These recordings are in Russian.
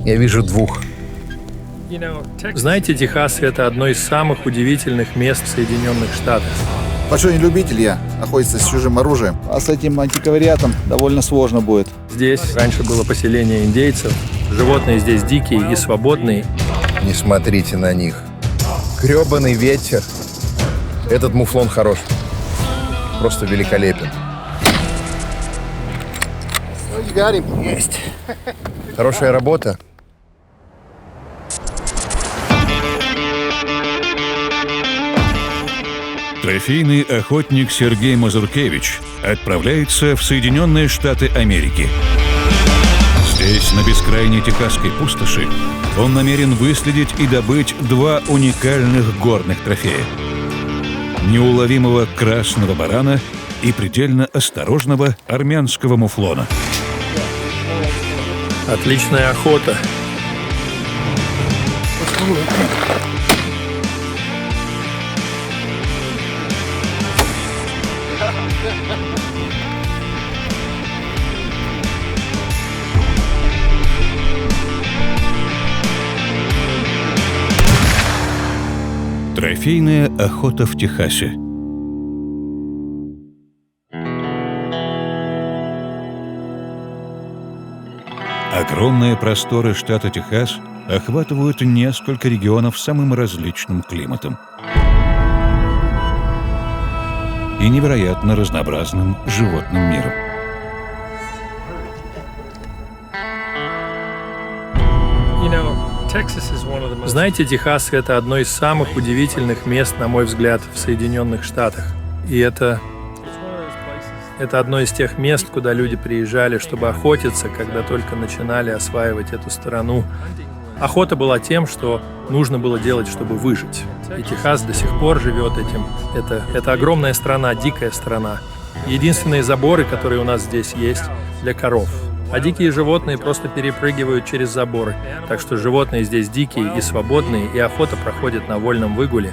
Я вижу двух. Знаете, Техас — это одно из самых удивительных мест в Соединенных Штатах. Большой не любитель я охотиться с чужим оружием. А с этим антиквариатом довольно сложно будет. Здесь раньше было поселение индейцев. Животные здесь дикие и свободные. Не смотрите на них. Грёбаный ветер. Этот муфлон хорош. Просто великолепен. Есть. Хорошая работа. Трофейный охотник Сергей Мазуркевич отправляется в Соединенные Штаты Америки. Здесь, на бескрайней техасской пустоши, он намерен выследить и добыть два уникальных горных трофея: неуловимого красного барана и предельно осторожного армянского муфлона. Отличная охота. Трофейная охота в Техасе. Огромные просторы штата Техас охватывают несколько регионов с самым различным климатом и невероятно разнообразным животным миром. Знаете, Техас — это одно из самых удивительных мест, на мой взгляд, в Соединенных Штатах. И это одно из тех мест, куда люди приезжали, чтобы охотиться, когда только начинали осваивать эту страну. Охота была тем, что нужно было делать, чтобы выжить. И Техас до сих пор живет этим. Это огромная страна, дикая страна. Единственные заборы, которые у нас здесь есть, для коров. А дикие животные просто перепрыгивают через заборы. Так что животные здесь дикие и свободные, и охота проходит на вольном выгуле.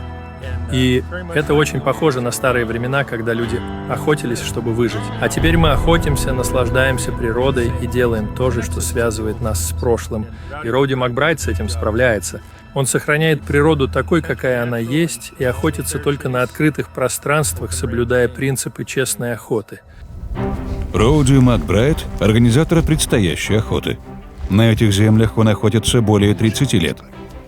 И это очень похоже на старые времена, когда люди охотились, чтобы выжить. А теперь мы охотимся, наслаждаемся природой и делаем то же, что связывает нас с прошлым. И Роуди Макбрайт с этим справляется. Он сохраняет природу такой, какая она есть, и охотится только на открытых пространствах, соблюдая принципы честной охоты. Роуди Макбрайт – организатор предстоящей охоты. На этих землях он охотится более 30 лет.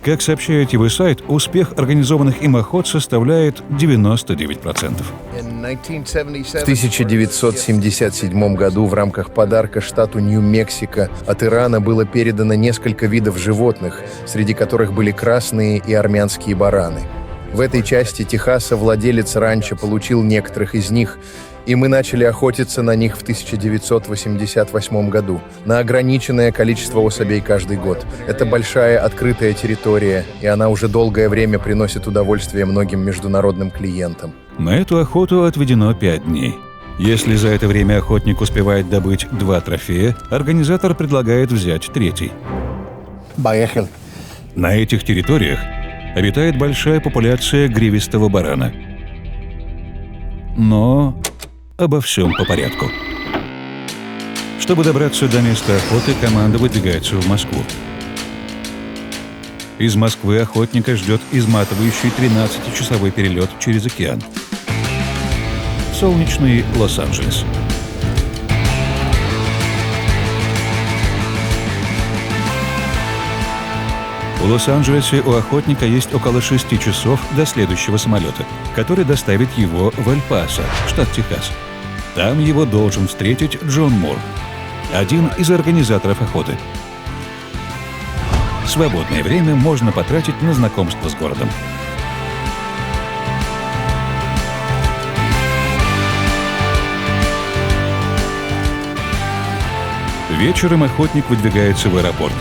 Как сообщает его сайт, успех организованных им охот составляет 99%. В 1977 году в рамках подарка штату Нью-Мексико от Ирана было передано несколько видов животных, среди которых были красные и армянские бараны. В этой части Техаса владелец ранчо получил некоторых из них, и мы начали охотиться на них в 1988 году, на ограниченное количество особей каждый год. Это большая открытая территория, и она уже долгое время приносит удовольствие многим международным клиентам. На эту охоту отведено 5 дней. Если за это время охотник успевает добыть 2 трофея, организатор предлагает взять 3-й. На этих территориях обитает большая популяция гривистого барана. Но обо всем по порядку. Чтобы добраться до места охоты, команда выдвигается в Москву. Из Москвы охотника ждет изматывающий 13-часовой перелет через океан. Солнечный Лос-Анджелес. В Лос-Анджелесе у охотника есть около 6 часов до следующего самолета, который доставит его в Эль-Пасо, штат Техас. Там его должен встретить Джон Мур, один из организаторов охоты. Свободное время можно потратить на знакомство с городом. Вечером охотник выдвигается в аэропорт.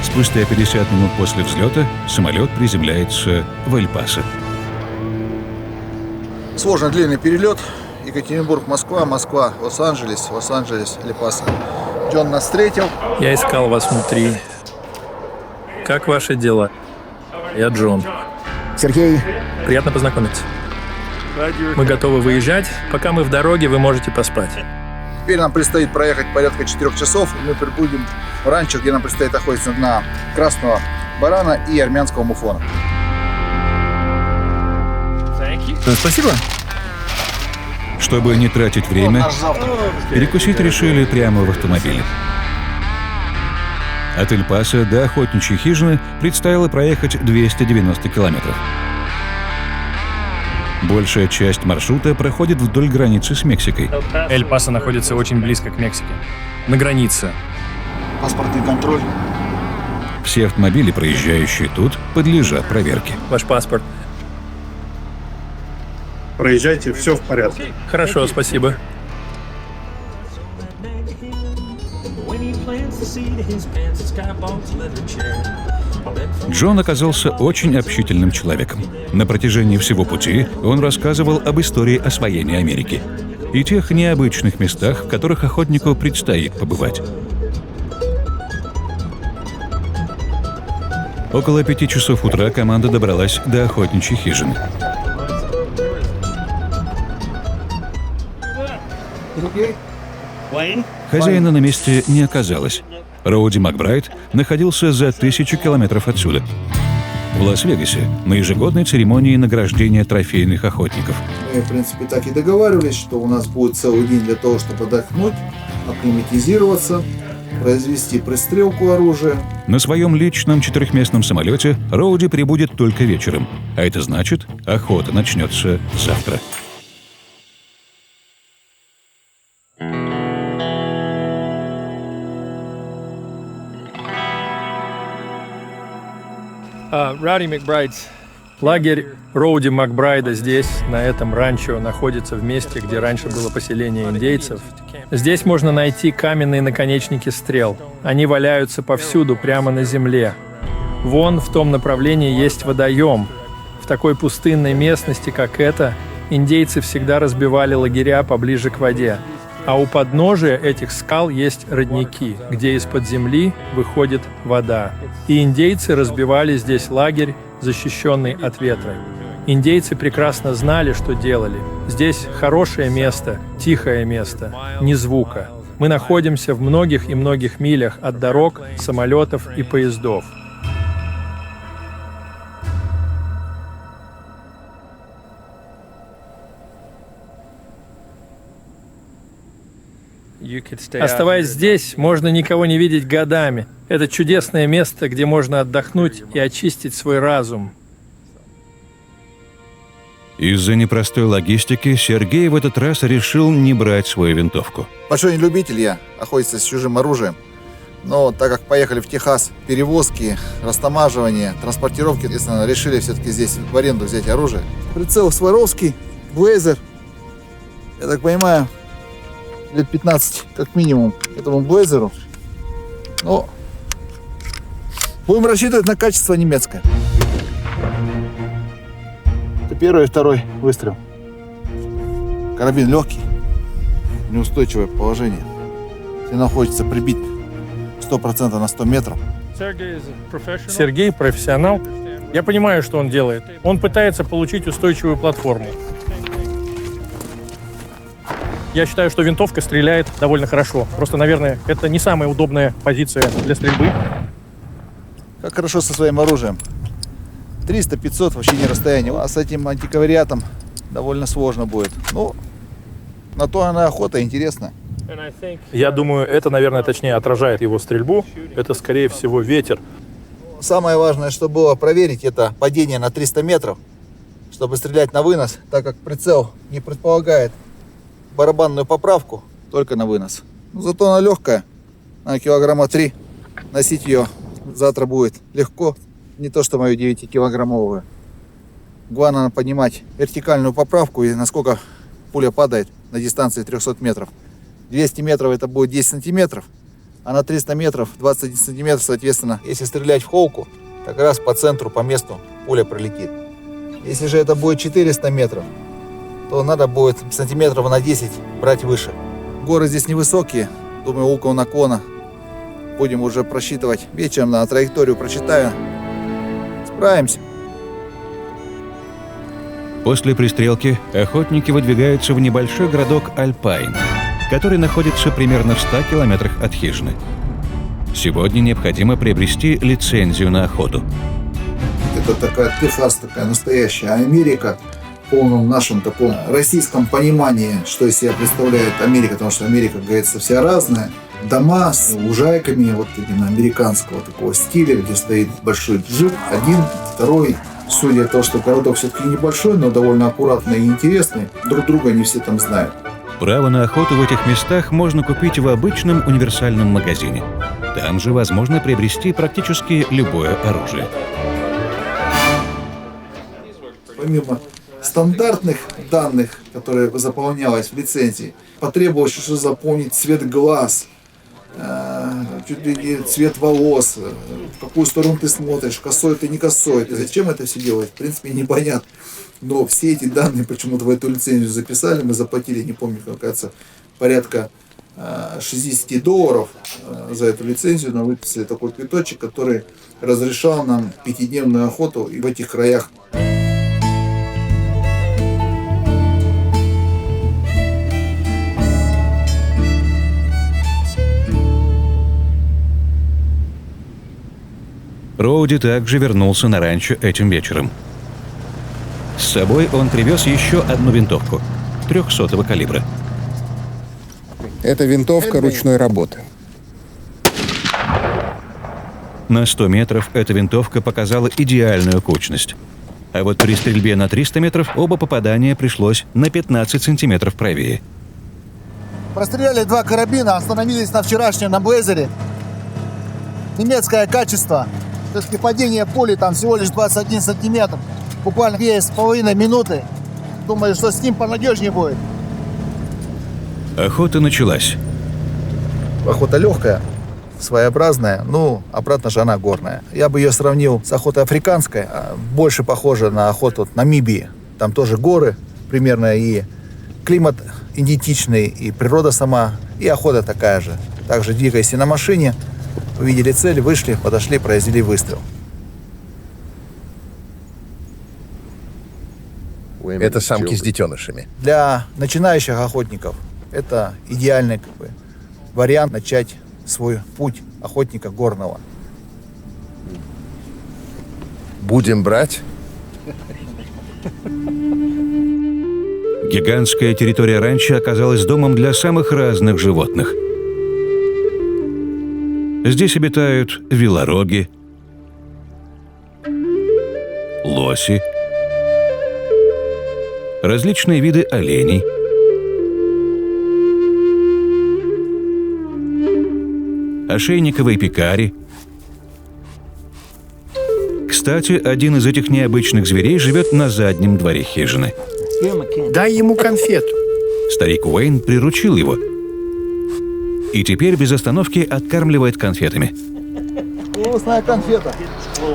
Спустя 50 минут после взлета самолет приземляется в Эль-Пасо. Сложно длинный перелет. Екатеринбург, Москва, Москва, Лос-Анджелес, Лос-Анджелес, Эль-Пасо. Джон нас встретил. Я искал вас внутри. Как ваши дела? Я Джон. Сергей. Приятно познакомиться. Мы готовы выезжать. Пока мы в дороге, вы можете поспать. Теперь нам предстоит проехать порядка 4 часов, и мы прибудем ранчо, где нам предстоит охотиться на красного барана и армянского муфлона. Спасибо. Чтобы не тратить время, перекусить решили прямо в автомобиле. От Эль-Пасо до охотничьей хижины предстояло проехать 290 километров. Большая часть маршрута проходит вдоль границы с Мексикой. Эль-Пасо находится очень близко к Мексике. На границе. Паспортный контроль. Все автомобили, проезжающие тут, подлежат проверке. Ваш паспорт. Проезжайте, все в порядке. Хорошо, спасибо. Джон оказался очень общительным человеком. На протяжении всего пути он рассказывал об истории освоения Америки и тех необычных местах, в которых охотнику предстоит побывать. Около 5 часов утра команда добралась до охотничьей хижины. Хозяина на месте не оказалось. Роуди Макбрайд находился за 1000 километров отсюда, в Лас-Вегасе, на ежегодной церемонии награждения трофейных охотников. Мы, в принципе, так и договаривались, что у нас будет целый день для того, чтобы отдохнуть, акклиматизироваться, произвести пристрелку оружия. На своем личном 4-местном самолете Роуди прибудет только вечером, а это значит, охота начнется завтра. Rowdy McBride's лагерь Роуди Макбрайда здесь, на этом ранчо, находится в месте, где раньше было поселение индейцев. Здесь можно найти каменные наконечники стрел. Они валяются повсюду, прямо на земле. Вон в том направлении есть водоем. В такой пустынной местности, как эта, индейцы всегда разбивали лагеря поближе к воде. А у подножия этих скал есть родники, где из-под земли выходит вода. И индейцы разбивали здесь лагерь, защищенный от ветра. Индейцы прекрасно знали, что делали. Здесь хорошее место, тихое место, ни звука. Мы находимся в многих и многих милях от дорог, самолетов и поездов. Оставаясь здесь, можно никого не видеть годами. Это чудесное место, где можно отдохнуть и очистить свой разум. Из-за непростой логистики Сергей в этот раз решил не брать свою винтовку. Большой любитель я охотиться с чужим оружием. Но так как поехали в Техас, перевозки, растамаживание, транспортировки, естественно, решили все-таки здесь в аренду взять оружие. Прицел Сваровский, Блейзер. Я так понимаю, лет 15 как минимум этому Блейзеру. Но будем рассчитывать на качество немецкое. Это первый и второй выстрел. Карабин легкий, неустойчивое положение. Если находится прибит 100% на 100 метров. Сергей профессионал. Я понимаю, что он делает. Он пытается получить устойчивую платформу. Я считаю, что винтовка стреляет довольно хорошо. Просто, наверное, это не самая удобная позиция для стрельбы. Как хорошо со своим оружием. 300-500 вообще не расстояние. А с этим антикавариатом довольно сложно будет. Ну, на то она охота интересная. Я думаю, это, наверное, точнее отражает его стрельбу. Это, скорее всего, ветер. Самое важное, что было проверить, это падение на 300 метров, чтобы стрелять на вынос, так как прицел не предполагает барабанную поправку, только на вынос. Но зато она легкая, на килограмма 3. Носить ее завтра будет легко, не то что мою 9-килограммовую. Главное понимать вертикальную поправку и насколько пуля падает на дистанции 300 метров. 200 метров это будет 10 сантиметров, а на 300 метров 21 сантиметров, соответственно, если стрелять в холку, как раз по центру, по месту пуля пролетит. Если же это будет 400 метров, то надо будет сантиметров на 10 брать выше. Горы здесь невысокие, думаю, около наклона. Будем уже просчитывать вечером, на траекторию прочитаю. Справимся. После пристрелки охотники выдвигаются в небольшой городок Альпайн, который находится примерно в 100 километрах от хижины. Сегодня необходимо приобрести лицензию на охоту. Это такая Техас, такая настоящая Америка в полном нашем таком российском понимании, что из себя представляет Америка, потому что Америка, как говорится, вся разная. Дома с лужайками вот именно американского такого стиля, где стоит большой джип, один, второй. Судя по тому, что городок все-таки небольшой, но довольно аккуратный и интересный, друг друга не все там знают. Право на охоту в этих местах можно купить в обычном универсальном магазине. Там же возможно приобрести практически любое оружие. Помимо стандартных данных, которые заполнялись в лицензии, потребовалось еще заполнить цвет глаз, чуть ли не цвет волос, в какую сторону ты смотришь, косой ты, не косой. И зачем это все делать, в принципе, непонятно. Но все эти данные почему-то в эту лицензию записали, мы заплатили, не помню, кажется, порядка $60 за эту лицензию, нам выписали такой квиточек, который разрешал нам 5-дневную охоту и в этих краях. Роуди также вернулся на ранчо этим вечером. С собой он привез еще одну винтовку 300-го калибра. Это винтовка ручной работы. На 100 метров эта винтовка показала идеальную кучность. А вот при стрельбе на 300 метров оба попадания пришлось на 15 сантиметров правее. Простреляли 2 карабина, остановились на вчерашнем, на Блейзере. Немецкое качество. Все-таки падение пули там всего лишь 21 сантиметр. Буквально 2,5 минуты. Думаю, что с ним понадежнее будет. Охота началась. Охота легкая, своеобразная, обратно же она горная. Я бы ее сравнил с охотой африканской, больше похожа на охоту в Намибии. Там тоже горы примерно, и климат идентичный, и природа сама, и охота такая же. Также двигаясь на машине, увидели цель, вышли, подошли, произвели выстрел. Это самки с детенышами. Для начинающих охотников это идеальный вариант начать свой путь охотника горного. Будем брать? Гигантская территория ранчо оказалась домом для самых разных животных. Здесь обитают велороги, лоси, различные виды оленей, ошейниковые пекари. Кстати, один из этих необычных зверей живет на заднем дворе хижины. Дай ему конфету. Старик Уэйн приручил его и теперь без остановки откармливает конфетами. Вкусная конфета.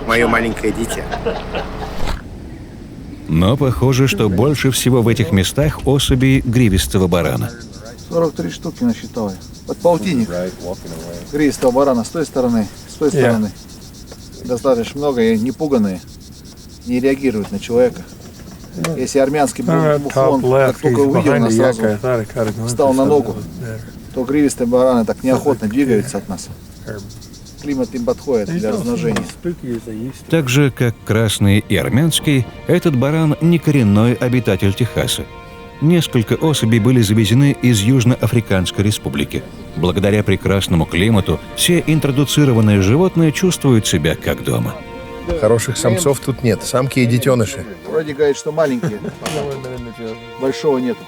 Мое маленькое дитя. Но похоже, что больше всего в этих местах особей гривистого барана. 43 штуки насчитал я. Под полтинник гривистого барана с той стороны, с той стороны. Достаточно много, и не пуганые, не реагируют на человека. Если армянский муфлон, как только увидел нас, сразу встал на ногу, то гривистые бараны так неохотно двигаются от нас. Климат им подходит для размножения. Так же, как красный и армянский, этот баран не коренной обитатель Техаса. Несколько особей были завезены из Южноафриканской республики. Благодаря прекрасному климату все интродуцированные животные чувствуют себя как дома. Хороших самцов тут нет, самки и детеныши. Вроде говорит, что маленькие. Большого нету.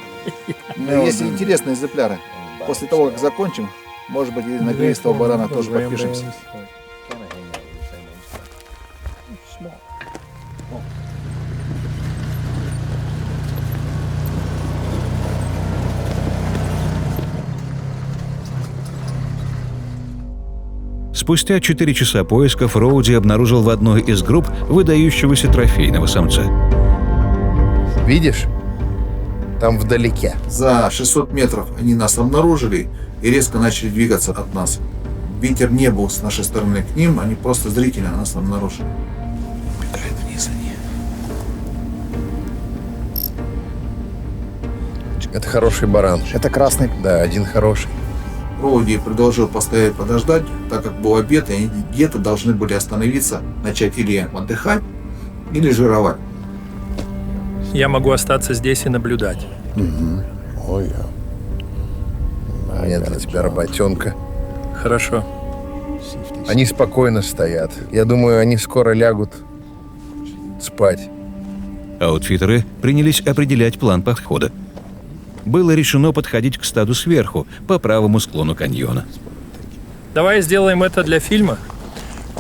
Но есть интересные экземпляры. После того, как закончим, может быть, и на гривистого барана тоже подпишемся. Спустя 4 часа поисков Роуди обнаружил в одной из групп выдающегося трофейного самца. Видишь? Там вдалеке. За 600 метров они нас обнаружили и резко начали двигаться от нас. Ветер не был с нашей стороны к ним, они просто зрительно нас обнаружили. Убегают вниз они. Это хороший баран. Это красный. Да, один хороший. Роуди предложил постоять, подождать, так как был обед, и они где-то должны были остановиться, начать или отдыхать, или жировать. Я могу остаться здесь и наблюдать. Ой, нет для тебя работенка. Хорошо. Они спокойно стоят. Я думаю, они скоро лягут спать. Аутфитеры принялись определять план подхода. Было решено подходить к стаду сверху, по правому склону каньона. Давай сделаем это для фильма.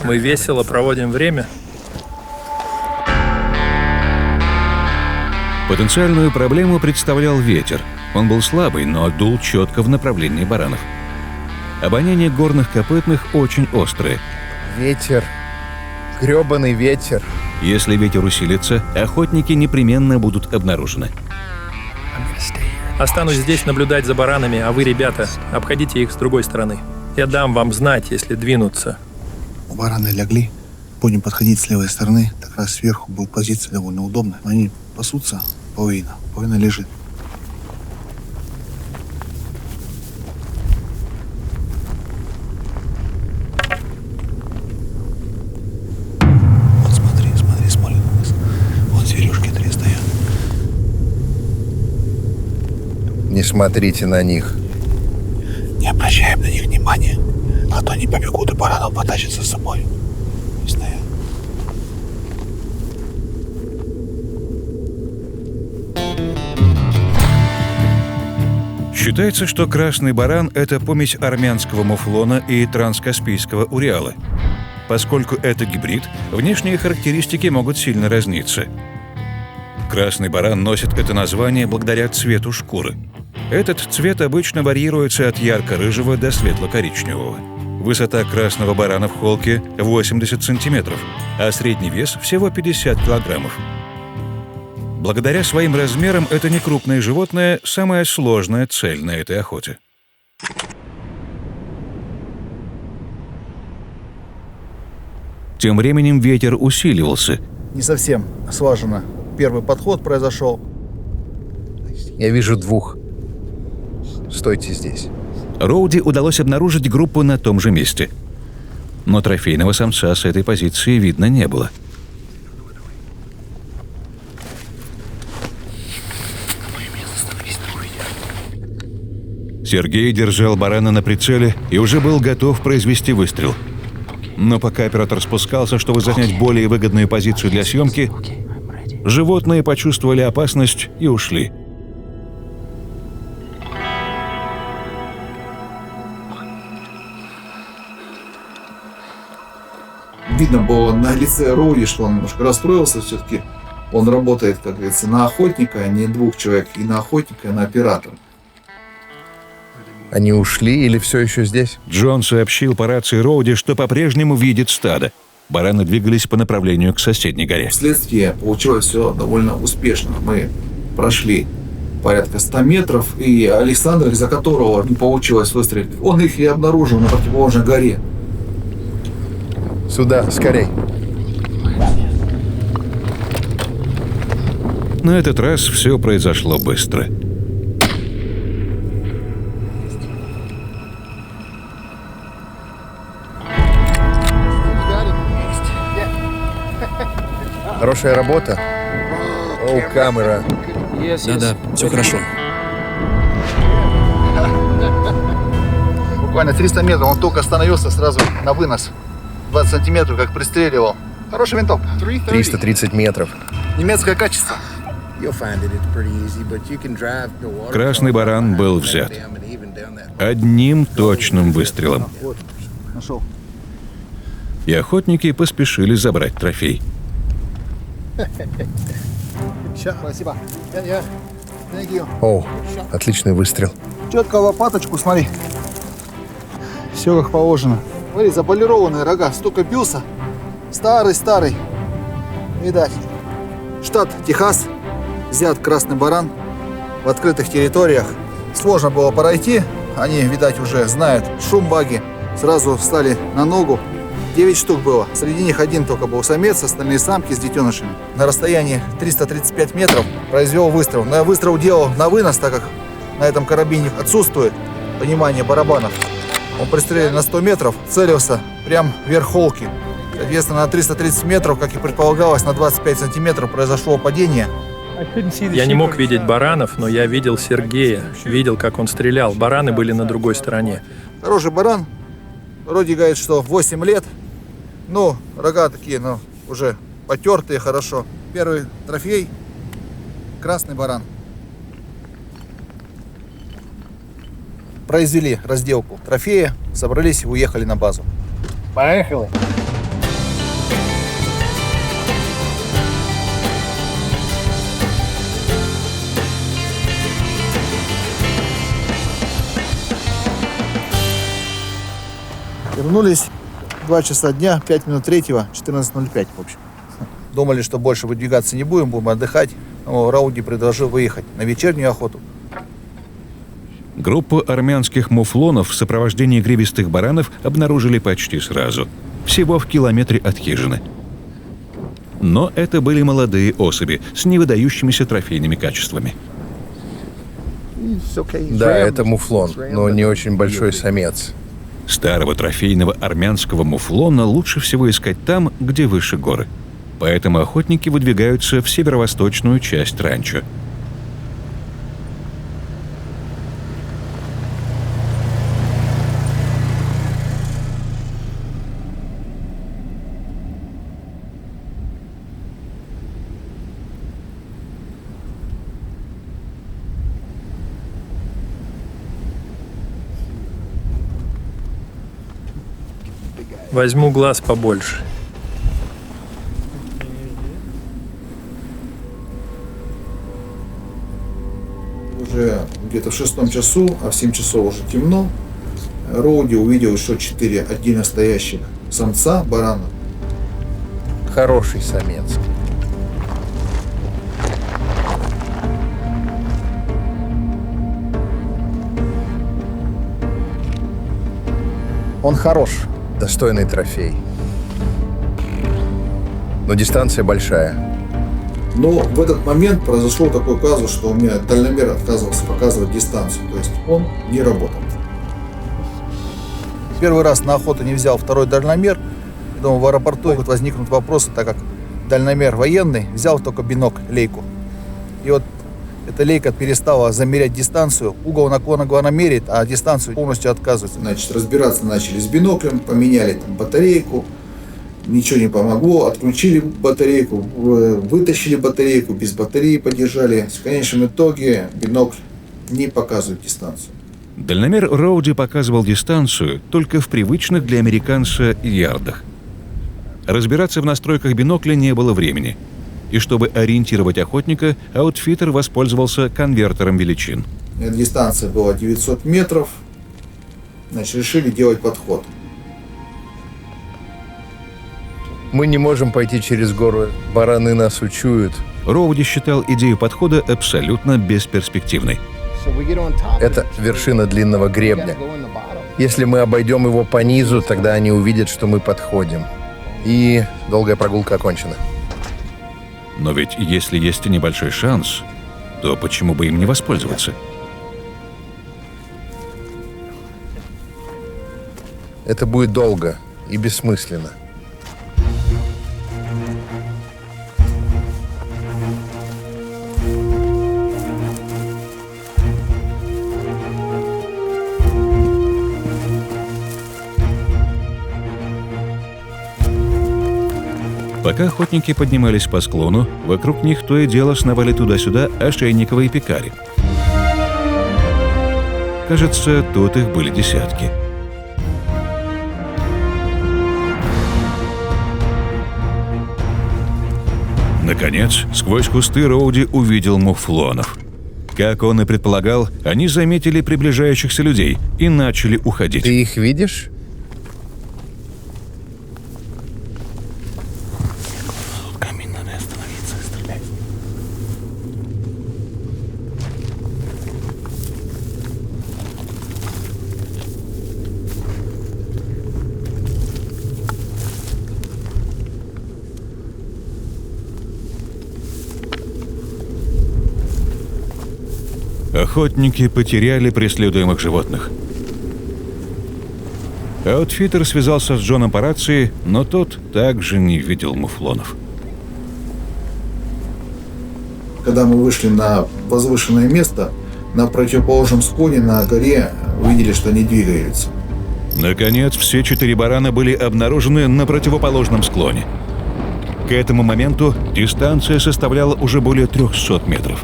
Мы весело проводим время. Потенциальную проблему представлял ветер. Он был слабый, но дул четко в направлении баранов. Обоняние горных копытных очень острое. Ветер. Грёбаный ветер. Если ветер усилится, охотники непременно будут обнаружены. Останусь здесь наблюдать за баранами, а вы, ребята, обходите их с другой стороны. Я дам вам знать, если двинутся. Бараны лягли, будем подходить с левой стороны, как раз сверху будет позиция довольно удобная. Они пасутся, половина лежит. Вот смотри на нас. Вот зверюшки 3 стоят. Не смотрите на них. Не обращаем на них внимания, а то они побегут и баранов потащат за собой. Пусть стоят. Считается, что красный баран – это помесь армянского муфлона и транскаспийского уриала. Поскольку это гибрид, внешние характеристики могут сильно разниться. Красный баран носит это название благодаря цвету шкуры. Этот цвет обычно варьируется от ярко-рыжего до светло-коричневого. Высота красного барана в холке 80 сантиметров, а средний вес всего 50 килограммов. Благодаря своим размерам это некрупное животное – самая сложная цель на этой охоте. Тем временем ветер усиливался. Не совсем слаженно. Первый подход произошел. Я вижу 2. Стойте здесь. Роуди удалось обнаружить группу на том же месте. Но трофейного самца с этой позиции видно не было. Сергей держал барана на прицеле и уже был готов произвести выстрел. Но пока оператор спускался, чтобы занять более выгодную позицию для съемки, животные почувствовали опасность и ушли. Видно было на лице Роуди, что он немножко расстроился все-таки. Он работает, как говорится, на охотника, а не 2 человек, и на охотника, и на оператора. Они ушли или все еще здесь? Джон сообщил по рации Роуди, что по-прежнему видит стадо. Бараны двигались по направлению к соседней горе. Вследствие получилось все довольно успешно. Мы прошли порядка 100 метров, и Александр, из-за которого не получилось выстрелить, он их и обнаружил на противоположной горе. Сюда, скорей. На этот раз все произошло быстро. Хорошая работа. Оу, камера. Да-да, все хорошо. Буквально 300 метров, он только остановился сразу на вынос. 20 сантиметров, как пристреливал. Хороший винтовка. 330 метров. Немецкое качество. Красный баран был взят. Одним точным выстрелом. Нашел. И охотники поспешили забрать трофей. Спасибо. Оу, отличный выстрел. Четко лопаточку, смотри. Все как положено. Смотри, заполированные рога. Столько бился. Старый. Видать. Штат Техас. Взят красный баран в открытых территориях. Сложно было пройти. Они, видать, уже знают шум баги. Сразу встали на ногу. 9 штук было. Среди них 1 только был самец, остальные самки с детенышами. На расстоянии 335 метров произвел выстрел. Но я выстрел делал на вынос, так как на этом карабине отсутствует понимание барабанов. Он пристрелил на 100 метров, целился прям вверх холки. Соответственно, на 330 метров, как и предполагалось, на 25 сантиметров произошло падение. Я не мог видеть баранов, но я видел Сергея, видел, как он стрелял. Бараны были на другой стороне. Хороший баран. Вроде говорит, что 8 лет. Ну, рога такие, ну, уже потертые хорошо. Первый трофей – красный баран. Произвели разделку трофея, собрались и уехали на базу. Поехали. Вернулись 2 часа дня, 5 минут 3-го, 14:05, в общем. Думали, что больше выдвигаться не будем отдыхать. Но Рауди предложил выехать на вечернюю охоту. Группу армянских муфлонов в сопровождении гривистых баранов обнаружили почти сразу, всего в километре от хижины. Но это были молодые особи с невыдающимися трофейными качествами. Да, это муфлон, но не очень большой самец. Старого трофейного армянского муфлона лучше всего искать там, где выше горы. Поэтому охотники выдвигаются в северо-восточную часть ранчо. Возьму глаз побольше. Уже где-то в 6 часу, а в 7 часов уже темно. Роуди увидел еще 4 отдельно стоящих самца барана. Хороший самец. Он хорош. Достойный трофей. Но дистанция большая. Но в этот момент произошел такой казус, что у меня дальномер отказывался показывать дистанцию. То есть он не работал. Первый раз на охоту не взял второй дальномер. Я думаю, в аэропорту могут возникнуть вопросы, так как дальномер военный, взял только бинокль, лейку. И вот эта лейка перестала замерять дистанцию. Угол наклона она меряет, а дистанцию полностью отказывается. Значит, разбираться начали с биноклем, поменяли там батарейку. Ничего не помогло, отключили батарейку, вытащили батарейку, без батареи подержали. В конечном итоге бинокль не показывает дистанцию. Дальномер Роуди показывал дистанцию только в привычных для американца ярдах. Разбираться в настройках бинокля не было времени. И чтобы ориентировать охотника, аутфиттер воспользовался конвертером величин. Дистанция была 900 метров. Значит, решили делать подход. Мы не можем пойти через гору. Бараны нас учуют. Роуди считал идею подхода абсолютно бесперспективной. Это вершина длинного гребня. Если мы обойдем его по низу, тогда они увидят, что мы подходим. И долгая прогулка окончена. Но ведь если есть небольшой шанс, то почему бы им не воспользоваться? Это будет долго и бессмысленно. Пока охотники поднимались по склону, вокруг них то и дело сновали туда-сюда ошейниковые пекари. Кажется, тут их были десятки. Наконец, сквозь кусты Роуди увидел муфлонов. Как он и предполагал, они заметили приближающихся людей и начали уходить. Ты их видишь? Охотники потеряли преследуемых животных. Аутфиттер связался с Джоном по рации, но тот также не видел муфлонов. Когда мы вышли на возвышенное место, на противоположном склоне на горе увидели, что они двигаются. Наконец, все 4 барана были обнаружены на противоположном склоне. К этому моменту дистанция составляла уже более 300 метров.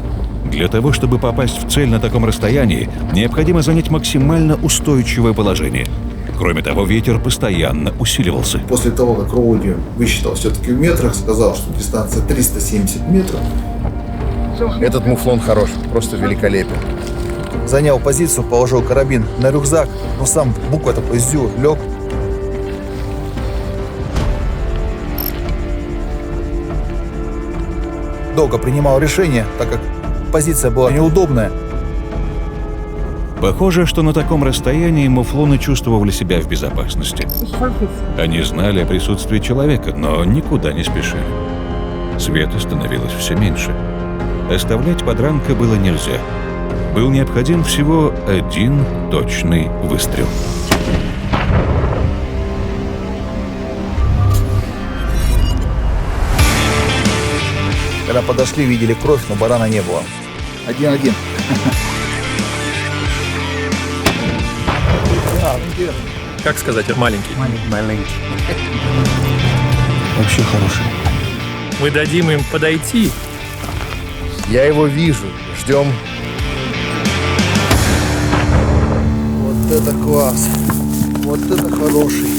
Для того, чтобы попасть в цель на таком расстоянии, необходимо занять максимально устойчивое положение. Кроме того, ветер постоянно усиливался. После того, как Роуди высчитал все-таки в метрах, сказал, что дистанция 370 метров. Этот муфлон хорош, просто великолепен. Занял позицию, положил карабин на рюкзак, но сам буква такой зю лег. Долго принимал решение, так как позиция была неудобная. Похоже, что на таком расстоянии муфлоны чувствовали себя в безопасности. Они знали о присутствии человека, но никуда не спешили. Света становилось все меньше. Оставлять подранка было нельзя. Был необходим всего один точный выстрел. Когда подошли, видели кровь, но барана не было. 1-1. Как сказать, маленький? Вообще хороший. Мы дадим им подойти. Я его вижу. Ждем. Вот это класс. Вот это хороший.